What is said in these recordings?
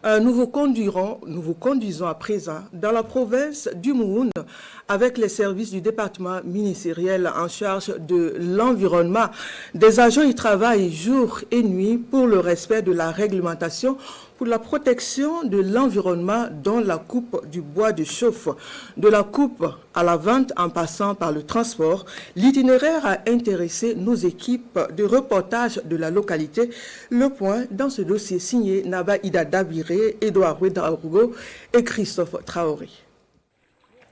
Nous vous conduisons à présent dans la province du Mouhoun avec les services du département ministériel en charge de l'environnement. Des agents y travaillent jour et nuit pour le respect de la réglementation pour la protection de l'environnement dont la coupe du bois de chauffe. De la coupe à la vente en passant par le transport, l'itinéraire a intéressé nos équipes de reportage de la localité. Le point dans ce dossier signé Naba Ida Dabiré, Edouard Ouedraogo et Christophe Traoré.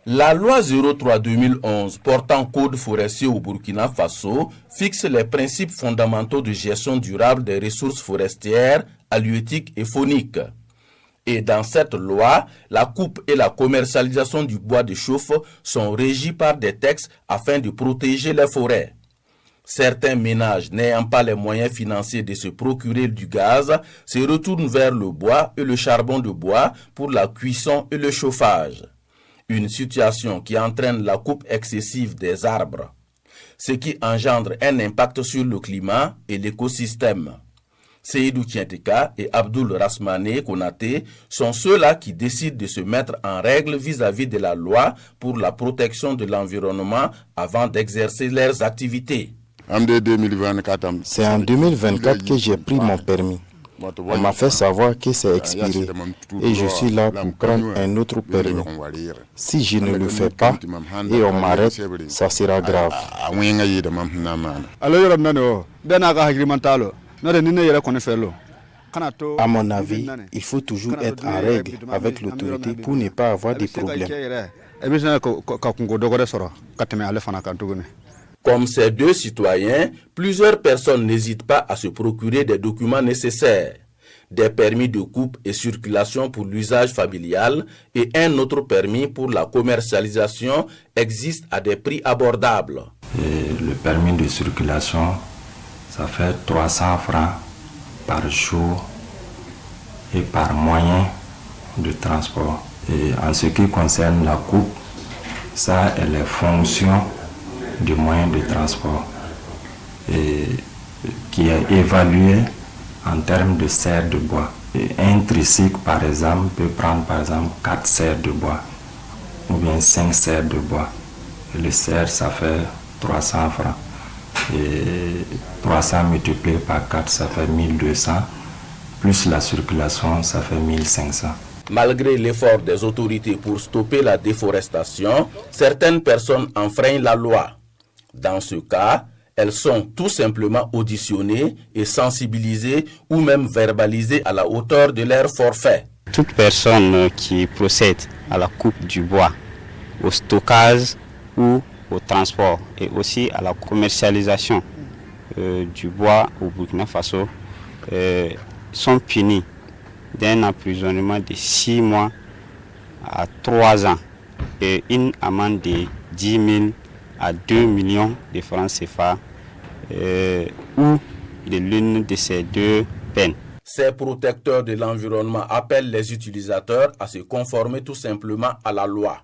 La loi 03-2011 portant code forestier au Burkina Faso fixe les principes fondamentaux de gestion durable des ressources forestières, halieutiques et fauniques. Et dans cette loi, la coupe et la commercialisation du bois de chauffe sont régis par des textes afin de protéger les forêts. Certains ménages n'ayant pas les moyens financiers de se procurer du gaz se retournent vers le bois et le charbon de bois pour la cuisson et le chauffage. Une situation qui entraîne la coupe excessive des arbres, ce qui engendre un impact sur le climat et l'écosystème. Seydou Tienteka et Abdoul Rasmane Konaté sont ceux-là qui décident de se mettre en règle vis-à-vis de la loi pour la protection de l'environnement avant d'exercer leurs activités. C'est en 2024 que j'ai pris mon permis. On m'a fait savoir que c'est expiré et je suis là pour prendre un autre permis. Si je ne le fais pas et on m'arrête, ça sera grave. À mon avis, il faut toujours être en règle avec l'autorité pour ne pas avoir de problèmes. Comme ces deux citoyens, plusieurs personnes n'hésitent pas à se procurer des documents nécessaires. Des permis de coupe et circulation pour l'usage familial et un autre permis pour la commercialisation existent à des prix abordables. Et le permis de circulation, ça fait 300 francs par jour et par moyen de transport. Et en ce qui concerne la coupe, ça elle est fonction du moyen de transport et qui est évalué en termes de serre de bois. Et un tricycle, par exemple, peut prendre par exemple 4 serres de bois ou bien 5 serres de bois. Et le serre, ça fait 300 francs. Et 300 multiplié par 4, ça fait 1200. Plus la circulation, ça fait 1500. Malgré l'effort des autorités pour stopper la déforestation, certaines personnes enfreignent la loi. Dans ce cas, elles sont tout simplement auditionnées et sensibilisées ou même verbalisées à la hauteur de leur forfait. Toute personne qui procède à la coupe du bois, au stockage ou au transport et aussi à la commercialisation du bois au Burkina Faso sont punis d'un emprisonnement de 6 mois à 3 ans et une amende de 10 000 à 2 millions de francs CFA ou de l'une de ces deux peines. Ces protecteurs de l'environnement appellent les utilisateurs à se conformer tout simplement à la loi.